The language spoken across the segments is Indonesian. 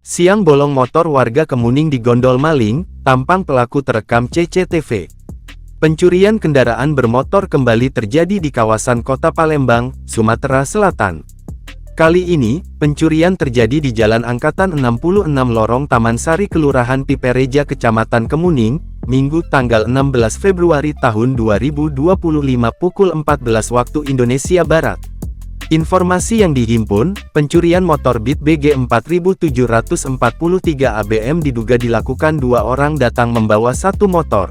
Siang bolong motor warga Kemuning digondol maling, tampang pelaku terekam CCTV. Pencurian kendaraan bermotor kembali terjadi di kawasan Kota Palembang, Sumatera Selatan. Kali ini, pencurian terjadi di Jalan Angkatan 66 Lorong Taman Sari Kelurahan Pipereja Kecamatan Kemuning, Minggu tanggal 16 Februari tahun 2025 pukul 14 waktu Indonesia Barat. Informasi yang dihimpun, pencurian motor Beat BG 4743 ABM diduga dilakukan dua orang datang membawa satu motor.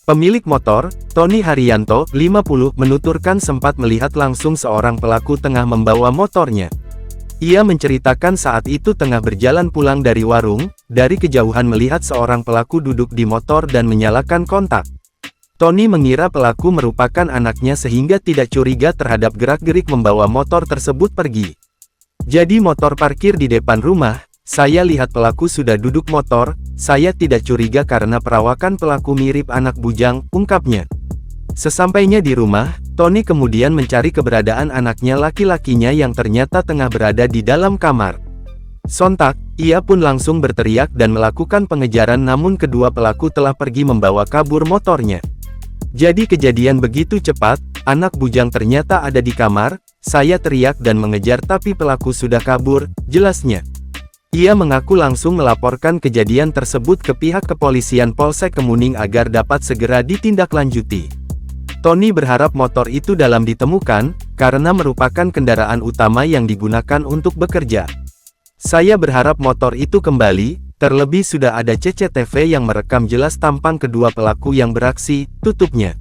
Pemilik motor, Tony Haryanto, 50, menuturkan sempat melihat langsung seorang pelaku tengah membawa motornya. Ia menceritakan saat itu tengah berjalan pulang dari warung, dari kejauhan melihat seorang pelaku duduk di motor dan menyalakan kontak. Tony mengira pelaku merupakan anaknya sehingga tidak curiga terhadap gerak-gerik membawa motor tersebut pergi. Jadi motor parkir di depan rumah, saya lihat pelaku sudah duduk motor, saya tidak curiga karena perawakan pelaku mirip anak bujang, ungkapnya. Sesampainya di rumah, Tony kemudian mencari keberadaan anaknya laki-lakinya yang ternyata tengah berada di dalam kamar. Sontak, ia pun langsung berteriak dan melakukan pengejaran namun kedua pelaku telah pergi membawa kabur motornya. Jadi kejadian begitu cepat, anak bujang ternyata ada di kamar, saya teriak dan mengejar tapi pelaku sudah kabur, jelasnya. Ia mengaku langsung melaporkan kejadian tersebut ke pihak kepolisian Polsek Kemuning agar dapat segera ditindaklanjuti. Tony berharap motor itu dalam ditemukan, karena merupakan kendaraan utama yang digunakan untuk bekerja. Saya berharap motor itu kembali, terlebih sudah ada CCTV yang merekam jelas tampang kedua pelaku yang beraksi, tutupnya.